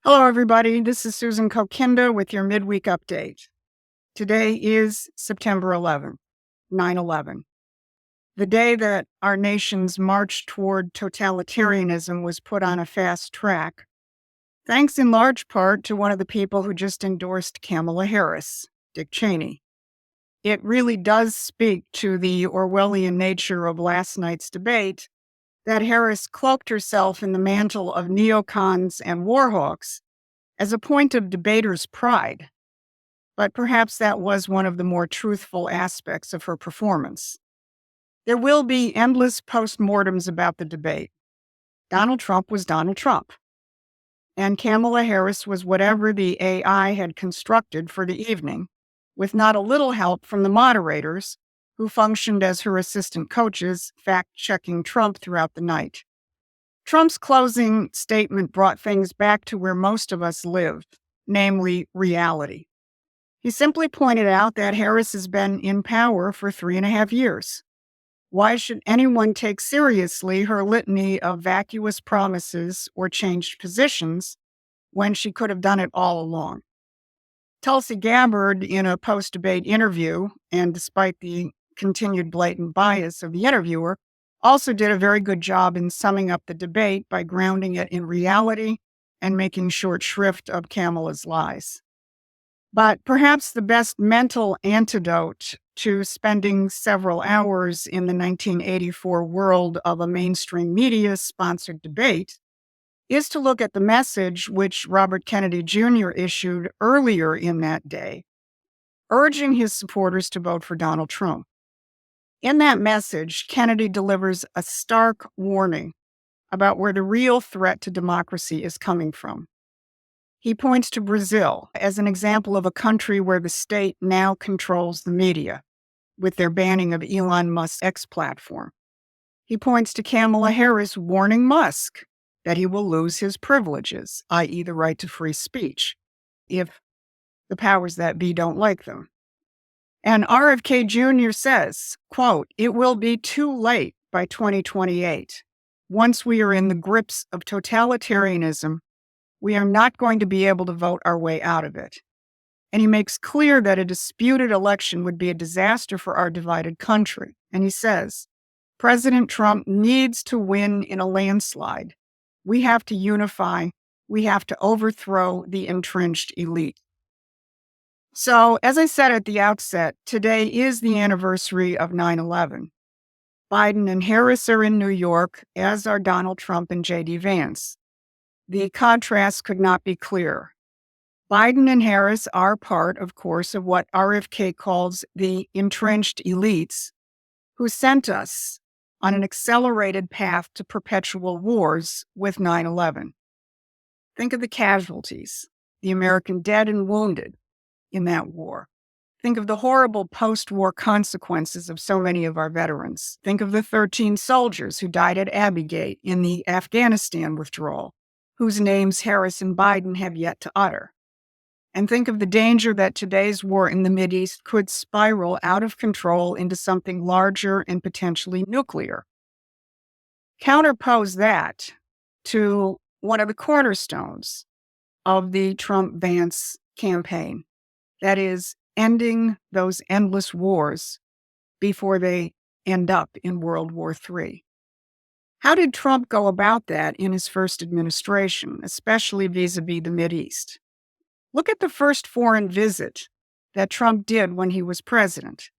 Hello, everybody. This is Susan Kokinda with your Midweek update. Today is September 11th, 9/11. The day that our nation's march toward totalitarianism was put on a fast track, thanks in large part to one of the people who just endorsed Kamala Harris, Dick Cheney. It really does speak to the Orwellian nature of last night's debate that Harris cloaked herself in the mantle of neocons and warhawks as a point of debaters' pride, but perhaps that was one of the more truthful aspects of her performance. There will be endless postmortems about the debate. Donald Trump was Donald Trump, and Kamala Harris was whatever the AI had constructed for the evening, with not a little help from the moderators who functioned as her assistant coaches, fact-checking Trump throughout the night. Trump's closing statement brought things back to where most of us live, namely reality. He simply pointed out that Harris has been in power for 3.5 years. Why should anyone take seriously her litany of vacuous promises or changed positions when she could have done it all along? Tulsi Gabbard, in a post-debate interview, and despite the continued blatant bias of the interviewer, also did a very good job in summing up the debate by grounding it in reality and making short shrift of Kamala's lies. But perhaps the best mental antidote to spending several hours in the 1984 world of a mainstream media-sponsored debate is to look at the message which Robert Kennedy Jr. issued earlier in that day, urging his supporters to vote for Donald Trump. In that message, Kennedy delivers a stark warning about where the real threat to democracy is coming from. He points to Brazil as an example of a country where the state now controls the media, with their banning of Elon Musk's X platform. He points to Kamala Harris warning Musk that he will lose his privileges, i.e. the right to free speech, if the powers that be don't like them. And RFK Jr. says, quote, "It will be too late by 2028. Once we are in the grips of totalitarianism, we are not going to be able to vote our way out of it." And he makes clear that a disputed election would be a disaster for our divided country. And he says, President Trump needs to win in a landslide. We have to unify. We have to overthrow the entrenched elite. So, as I said at the outset, today is the anniversary of 9/11. Biden and Harris are in New York, as are Donald Trump and J.D. Vance. The contrast could not be clearer. Biden and Harris are part, of course, of what RFK calls the entrenched elites who sent us on an accelerated path to perpetual wars with 9/11. Think of the casualties, the American dead and wounded in that war. Think of the horrible post-war consequences of so many of our veterans. Think of the 13 soldiers who died at Abbey Gate in the Afghanistan withdrawal, whose names Harris and Biden have yet to utter. And think of the danger that today's war in the Mideast could spiral out of control into something larger and potentially nuclear. Counterpose that to one of the cornerstones of the Trump-Vance campaign, that is, ending those endless wars before they end up in World War III. How did Trump go about that in his first administration, especially vis-a-vis the Mideast? Look at the first foreign visit that Trump did when he was president.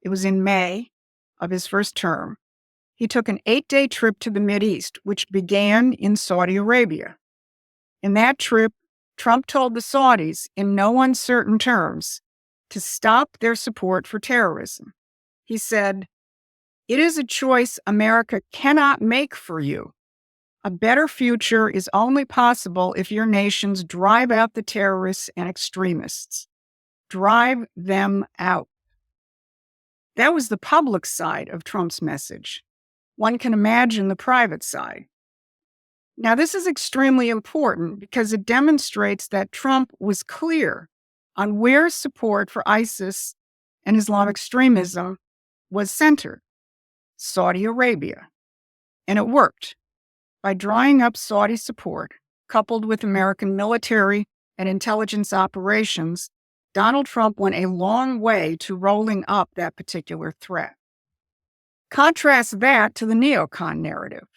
It was in May of his first term. He took an 8-day trip to the Mideast, which began in Saudi Arabia. In that trip, Trump told the Saudis, in no uncertain terms, to stop their support for terrorism. He said, "It is a choice America cannot make for you. A better future is only possible if your nations drive out the terrorists and extremists. Drive them out." That was the public side of Trump's message. One can imagine the private side. Now, this is extremely important because it demonstrates that Trump was clear on where support for ISIS and Islamic extremism was centered: Saudi Arabia. And it worked. By drawing up Saudi support, coupled with American military and intelligence operations, Donald Trump went a long way to rolling up that particular threat. Contrast that to the neocon narrative,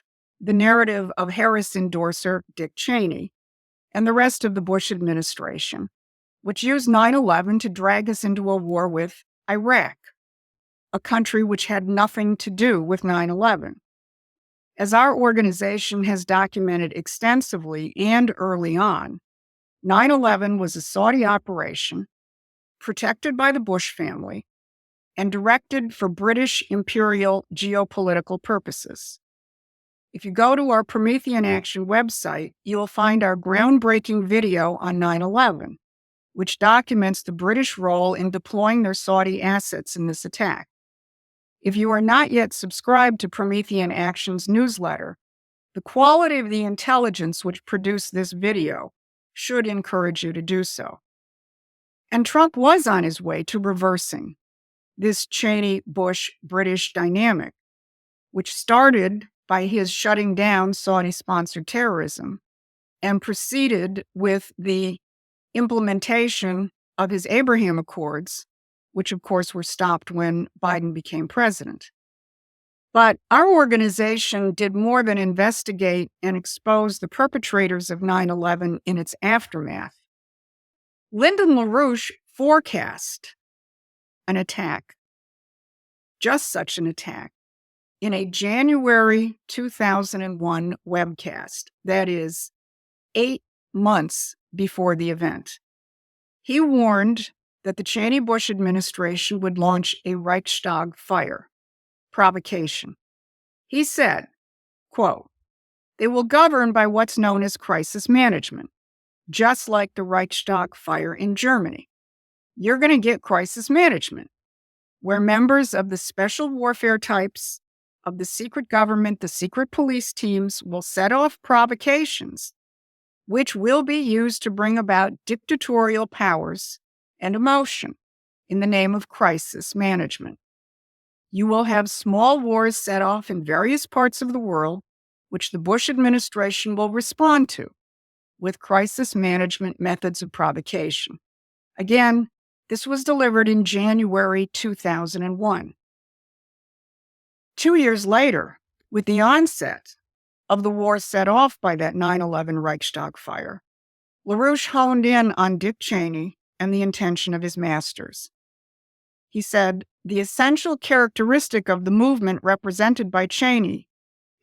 the narrative of Harris endorser Dick Cheney and the rest of the Bush administration, which used 9/11 to drag us into a war with Iraq, a country which had nothing to do with 9/11. As our organization has documented extensively and early on, 9/11 was a Saudi operation protected by the Bush family and directed for British imperial geopolitical purposes. If you go to our Promethean Action website, you will find our groundbreaking video on 9/11, which documents the British role in deploying their Saudi assets in this attack. If you are not yet subscribed to Promethean Action's newsletter, the quality of the intelligence which produced this video should encourage you to do so. And Trump was on his way to reversing this Cheney-Bush-British dynamic, which started by his shutting down Saudi-sponsored terrorism and proceeded with the implementation of his Abraham Accords, which of course were stopped when Biden became president. But our organization did more than investigate and expose the perpetrators of 9/11 in its aftermath. Lyndon LaRouche forecast an attack, just such an attack, in a January 2001 webcast, that is, 8 months before the event. He warned that the Cheney-Bush administration would launch a Reichstag fire, provocation. He said, quote, "They will govern by what's known as crisis management, just like the Reichstag fire in Germany. You're going to get crisis management, where members of the special warfare types of the secret government, the secret police teams, will set off provocations, which will be used to bring about dictatorial powers and emotion in the name of crisis management. You will have small wars set off in various parts of the world, which the Bush administration will respond to with crisis management methods of provocation." Again, this was delivered in January 2001. 2 years later, with the onset of the war set off by that 9/11 Reichstag fire, LaRouche honed in on Dick Cheney and the intention of his masters. He said, "The essential characteristic of the movement represented by Cheney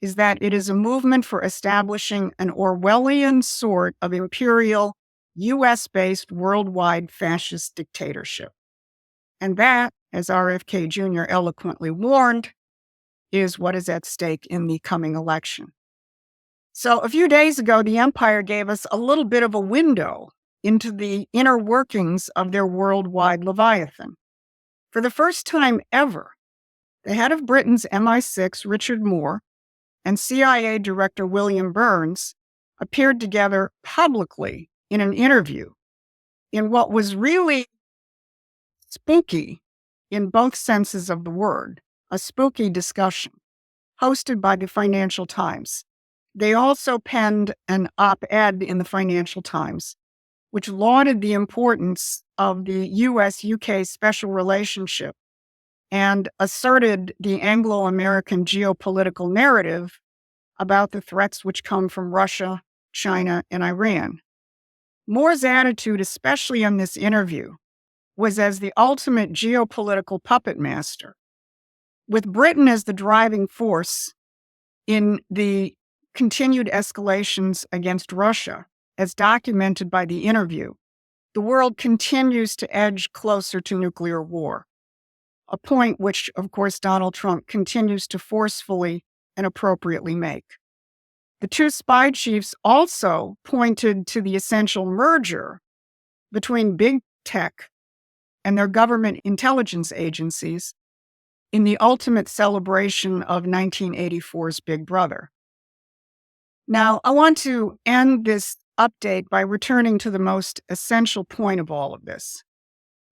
is that it is a movement for establishing an Orwellian sort of imperial, US-based worldwide fascist dictatorship. And that, as RFK Jr. eloquently warned, is what is at stake in the coming election." So a few days ago, the Empire gave us a little bit of a window into the inner workings of their worldwide Leviathan. For the first time ever, the head of Britain's MI6, Richard Moore, and CIA Director William Burns appeared together publicly in an interview in what was really spooky in both senses of the word, a spooky discussion hosted by the Financial Times. They also penned an op-ed in the Financial Times, which lauded the importance of the US-UK special relationship and asserted the Anglo-American geopolitical narrative about the threats which come from Russia, China, and Iran. Moore's attitude, especially in this interview, was as the ultimate geopolitical puppet master, with Britain as the driving force in the continued escalations against Russia, as documented by the interview. The world continues to edge closer to nuclear war, a point which, of course, Donald Trump continues to forcefully and appropriately make. The two spy chiefs also pointed to the essential merger between big tech and their government intelligence agencies in the ultimate celebration of 1984's Big Brother. Now, I want to end this update by returning to the most essential point of all of this.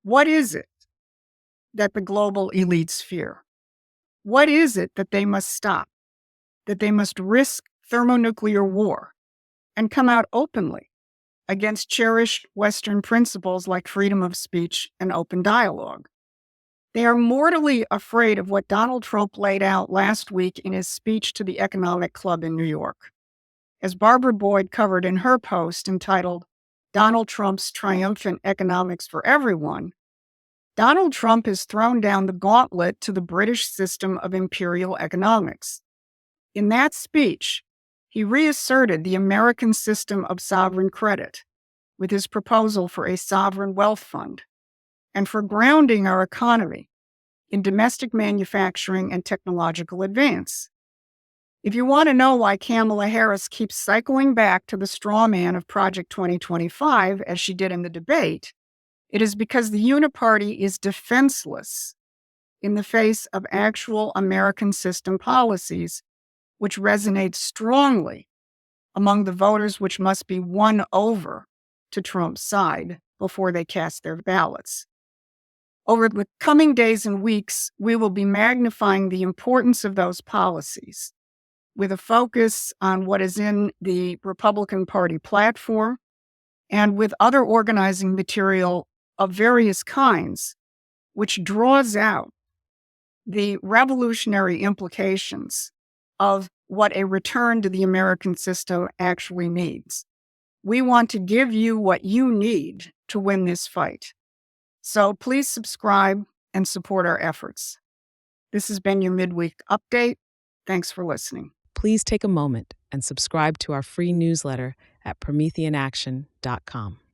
What is it that the global elites fear? What is it that they must stop, that they must risk thermonuclear war and come out openly against cherished Western principles like freedom of speech and open dialogue. They are mortally afraid of what Donald Trump laid out last week in his speech to the Economic Club in New York. As Barbara Boyd covered in her post entitled Donald Trump's Triumphant Economics for Everyone, Donald Trump has thrown down the gauntlet to the British system of imperial economics. In that speech, he reasserted the American system of sovereign credit with his proposal for a sovereign wealth fund and for grounding our economy in domestic manufacturing and technological advance. If you want to know why Kamala Harris keeps cycling back to the straw man of Project 2025, as she did in the debate, it is because the Uniparty is defenseless in the face of actual American system policies, which resonate strongly among the voters which must be won over to Trump's side before they cast their ballots. Over the coming days and weeks, we will be magnifying the importance of those policies with a focus on what is in the Republican Party platform and with other organizing material of various kinds, which draws out the revolutionary implications of what a return to the American system actually means. We want to give you what you need to win this fight. So please subscribe and support our efforts. This has been your Midweek Update. Thanks for listening. Please take a moment and subscribe to our free newsletter at prometheanaction.com.